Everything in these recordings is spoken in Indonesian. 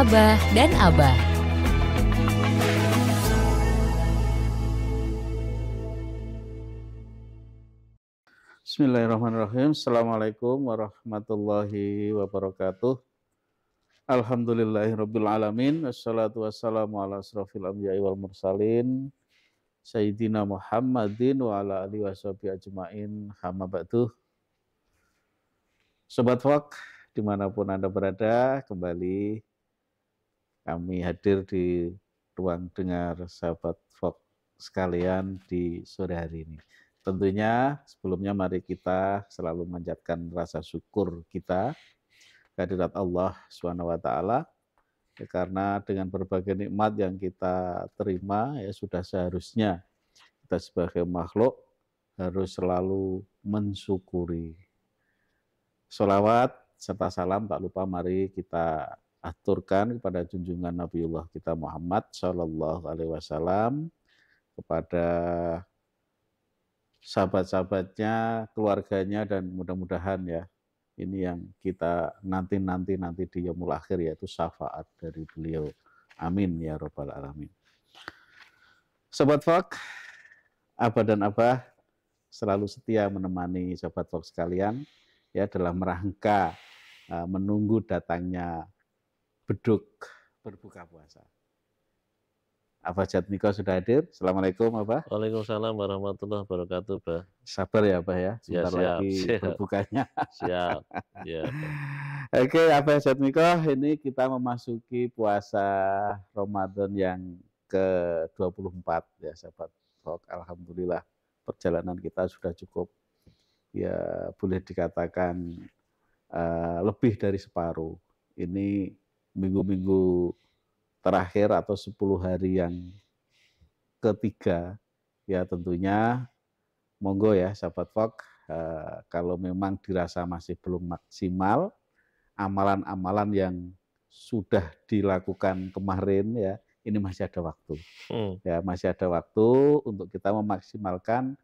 Abah dan Abah. Bismillahirrahmanirrahim. Assalamualaikum warahmatullahi wabarakatuh. Alhamdulillahirabbil alamin. Wassalatu wassalamu ala asrofil anbiya'i wal mursalin Sayyidina Muhammadin wa ala alihi washabihi ajmain. Amma ba'du. Sobat Fok, dimanapun Anda berada, kembali kami hadir di ruang dengar sahabat Fok sekalian di sore hari ini. Tentunya sebelumnya mari kita selalu memanjatkan rasa syukur kita kehadirat Allah SWT, ya, karena dengan berbagai nikmat yang kita terima, ya sudah seharusnya kita sebagai makhluk harus selalu mensyukuri. Sholawat serta salam tak lupa mari kita aturkan kepada junjungan Nabiullah kita Muhammad Shallallahu Alaihi Wasallam, kepada sahabat-sahabatnya, keluarganya, dan mudah-mudahan ya ini yang kita nanti di yaumul akhir, yaitu syafaat dari beliau. Amin ya robbal alamin. Sobat Fok, Abah dan Abah selalu setia menemani sobat Fok sekalian, ya, dalam rangka menunggu datangnya beduk berbuka puasa. Abah Jatmiko sudah hadir. Assalamualaikum Abah. Waalaikumsalam warahmatullahi wabarakatuh, Bah. Sabar ya Abah ya, sebentar lagi berbukanya. Siap. Ya, Oke, Abah Jatmiko, ini kita memasuki puasa Ramadan yang ke-24 ya sahabat Fok. Alhamdulillah perjalanan kita sudah cukup, ya boleh dikatakan lebih dari separuh. Ini minggu-minggu terakhir atau 10 hari yang ketiga, ya tentunya monggo ya sahabat Fok, kalau memang dirasa masih belum maksimal amalan-amalan yang sudah dilakukan kemarin, ya ini masih ada waktu. Ya masih ada waktu untuk kita memaksimalkan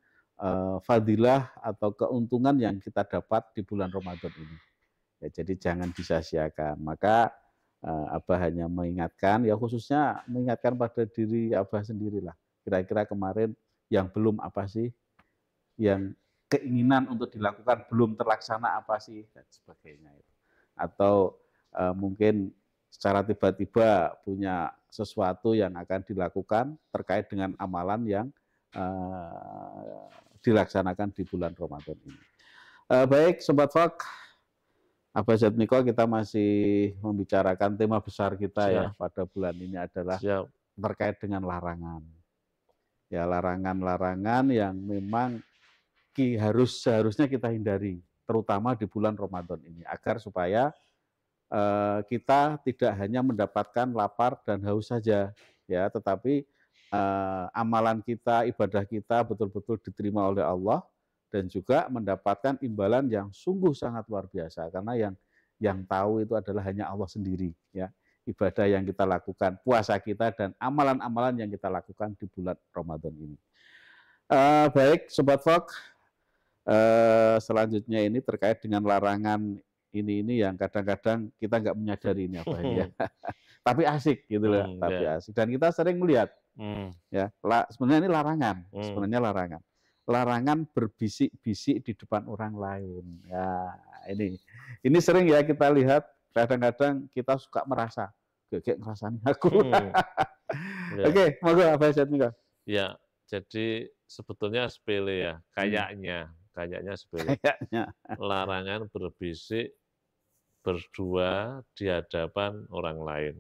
fadilah atau keuntungan yang kita dapat di bulan Ramadan ini. Ya, jadi jangan disia-siakan. Maka Abah hanya mengingatkan, ya khususnya mengingatkan pada diri Abah sendirilah. Kira-kira kemarin yang belum apa sih, yang keinginan untuk dilakukan belum terlaksana apa sih, dan sebagainya itu. Atau mungkin secara tiba-tiba punya sesuatu yang akan dilakukan terkait dengan amalan yang dilaksanakan di bulan Ramadan ini. Baik Sobat Fok, Abah Jatmiko, kita masih membicarakan tema besar kita ya pada bulan ini adalah terkait dengan larangan. Ya larangan-larangan yang memang seharusnya kita hindari, terutama di bulan Ramadan ini, agar supaya kita tidak hanya mendapatkan lapar dan haus saja, ya, tetapi amalan kita, ibadah kita betul-betul diterima oleh Allah dan juga mendapatkan imbalan yang sungguh sangat luar biasa, karena yang tahu itu adalah hanya Allah sendiri, ya. Ibadah yang kita lakukan, puasa kita, dan amalan-amalan yang kita lakukan di bulan Ramadan ini. Baik Sobat Fok, selanjutnya ini terkait dengan larangan ini yang kadang-kadang kita nggak menyadari ini apa ya. Tapi asik gitu loh, tapi asik. Dan kita sering melihat, ya, sebenarnya ini larangan, sebenarnya larangan. Larangan berbisik-bisik di depan orang lain. Ya, ini sering ya kita lihat, kadang-kadang kita suka merasa, kayak ngerasain aku. Oke, monggo Abah Jatmiko. Ya, jadi sebetulnya sepele ya, kayaknya sepele. Larangan berbisik berdua di hadapan orang lain.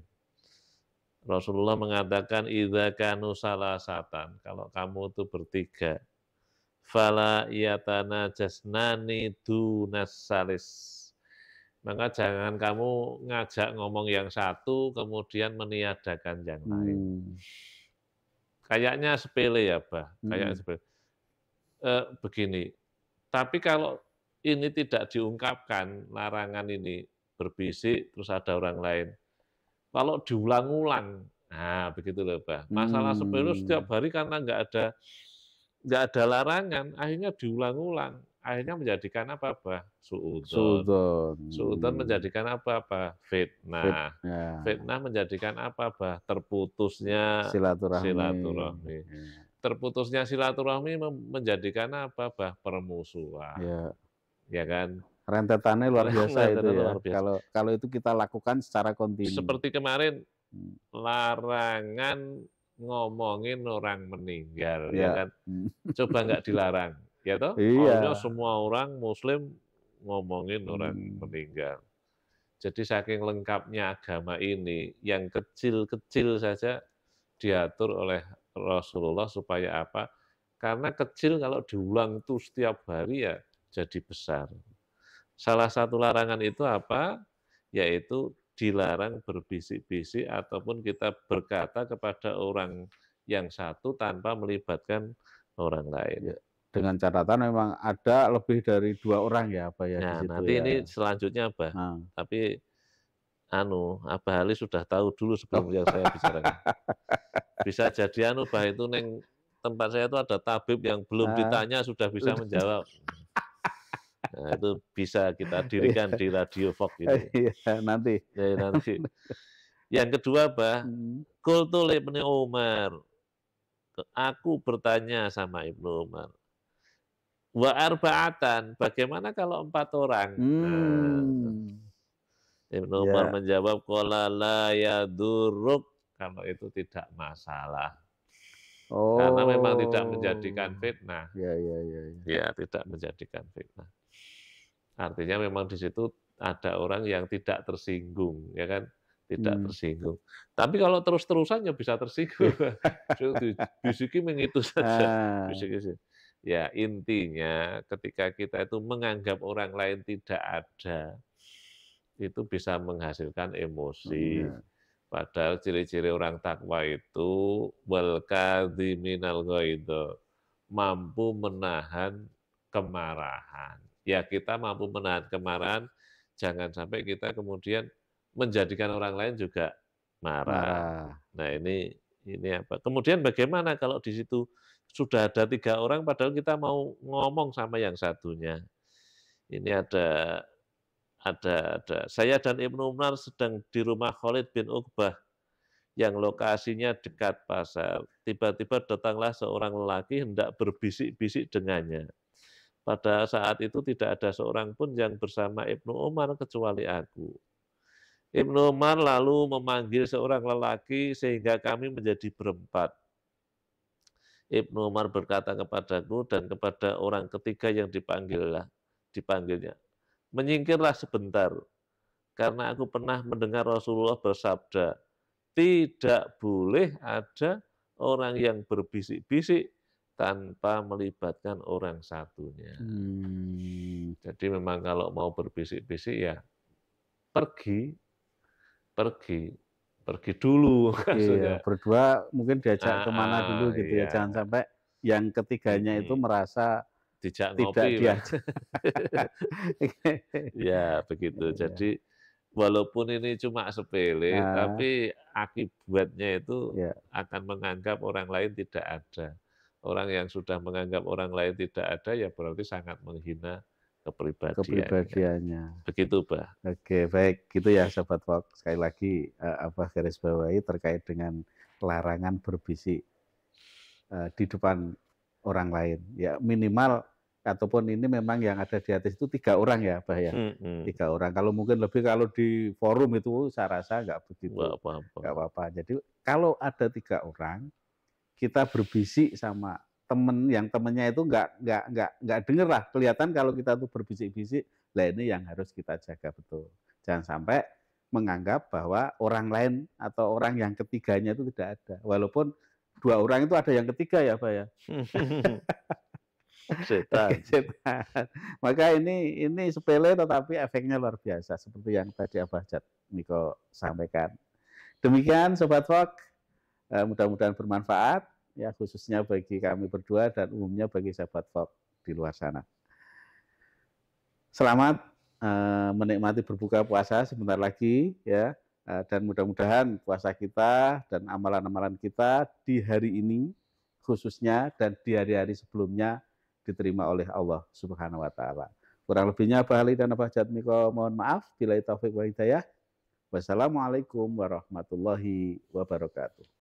Rasulullah mengatakan, idza kanu salasatan, kalau kamu itu bertiga, fala yatanajasnani dunas salis. Maka jangan kamu ngajak ngomong yang satu, kemudian meniadakan yang lain. Kayaknya sepele ya, Bah. Kayaknya sepele. Begini, tapi kalau ini tidak diungkapkan, larangan ini berbisik, terus ada orang lain. Kalau diulang-ulang, nah begitu loh, Bah. Masalah sepele setiap hari karena nggak ada larangan, akhirnya diulang-ulang. akhirnya menjadikan apa, Bah? Suudzon. Suudzon. Suudzon menjadikan apa, Bah? Fitnah. Ya. Fitnah menjadikan apa, Bah? Terputusnya Silaturahmi. silaturahmi. Ya. Terputusnya silaturahmi menjadikan apa, Bah? Permusuhan. Ya. Ya kan? Rentetannya luar biasa itu ya. Luar biasa. Kalau itu kita lakukan secara kontinu. Seperti kemarin larangan ngomongin orang meninggal, ya kan? Coba nggak dilarang, ya toh? Iya. Semua orang Muslim ngomongin orang meninggal. Jadi saking lengkapnya agama ini, yang kecil-kecil saja diatur oleh Rasulullah supaya apa? Karena kecil kalau diulang itu setiap hari ya jadi besar. Salah satu larangan itu apa? Yaitu dilarang berbisik-bisik ataupun kita berkata kepada orang yang satu tanpa melibatkan orang lain. Ya, dengan catatan memang ada lebih dari 2 orang ya, Abah ya, di Nah, situ nanti ya. ini selanjutnya, Abah. Tapi Abah Ali sudah tahu dulu sebelum yang saya bicarakan. Bisa jadi Bah itu neng tempat saya itu ada tabib yang belum ditanya sudah bisa menjawab. Nah, itu bisa kita dirikan di Radio Fox ini. Iya, nanti. Ya, nanti. Yang kedua, Bah, qultu li Ibnu Umar. Aku bertanya sama Ibnu Umar. Wa arba'atan, bagaimana kalau 4 orang? Ibnu Umar menjawab, qala la yadurruk, kalau itu tidak masalah. Karena memang tidak menjadikan fitnah. Ya, tidak menjadikan fitnah. Artinya memang di situ ada orang yang tidak tersinggung, ya kan? Tidak tersinggung. Tapi kalau terus-terusan ya bisa tersinggung. Bisiki mengitu saja. Ya, intinya ketika kita itu menganggap orang lain tidak ada, itu bisa menghasilkan emosi. Padahal ciri-ciri orang takwa itu wal kadhiminal ghaidha, mampu menahan kemarahan. Ya, kita mampu menahan kemarahan, jangan sampai kita kemudian menjadikan orang lain juga marah. Nah, ini apa? Kemudian bagaimana kalau di situ sudah ada 3 orang padahal kita mau ngomong sama yang satunya. Ini ada saya dan Ibnu Umar sedang di rumah Khalid bin Uqbah yang lokasinya dekat pasar. Tiba-tiba datanglah seorang lelaki hendak berbisik-bisik dengannya. Pada saat itu tidak ada seorang pun yang bersama Ibnu Umar kecuali aku. Ibnu Umar lalu memanggil seorang lelaki sehingga kami menjadi berempat. Ibnu Umar berkata kepadaku dan kepada orang ketiga yang dipanggilnya. Menyingkirlah sebentar, karena aku pernah mendengar Rasulullah bersabda, tidak boleh ada orang yang berbisik-bisik tanpa melibatkan orang satunya. Jadi memang kalau mau berbisik-bisik ya pergi dulu. Iya, berdua mungkin diajak kemana dulu gitu ya. Jangan sampai yang ketiganya itu merasa tidak diajak. Ya, begitu. Jadi walaupun ini cuma sepele, tapi akibatnya itu akan menganggap orang lain tidak ada. Orang yang sudah menganggap orang lain tidak ada, ya berarti sangat menghina kepribadiannya. Begitu, Bah. Oke, baik. Gitu ya, Sobat Fox. Sekali lagi, Abah garis bawahi terkait dengan larangan berbisik di depan orang lain. Ya, minimal, ataupun ini memang yang ada di atas itu 3 orang ya, Abah ya. 3 orang. Kalau mungkin lebih, kalau di forum itu saya rasa nggak begitu. Nggak apa-apa. Jadi kalau ada 3 orang, kita berbisik sama temen, yang temennya itu nggak denger lah, kelihatan kalau kita tuh berbisik-bisik, lah ini yang harus kita jaga betul. Jangan sampai menganggap bahwa orang lain atau orang yang ketiganya itu tidak ada. Walaupun 2 orang itu ada yang ketiga ya, Pak ya. Setan. Maka ini sepele tetapi efeknya luar biasa seperti yang tadi Abah Jatmiko sampaikan. Demikian Sobat Fox. Mudah-mudahan bermanfaat ya, khususnya bagi kami berdua dan umumnya bagi sahabat Fox di luar sana. Selamat menikmati berbuka puasa sebentar lagi ya, dan mudah-mudahan puasa kita dan amalan-amalan kita di hari ini khususnya dan di hari-hari sebelumnya diterima oleh Allah Subhanahu wa taala. Kurang lebihnya Abah Ali dan Abah Jatmiko mohon maaf. Billahi taufik wal hidayah. Wassalamualaikum warahmatullahi wabarakatuh.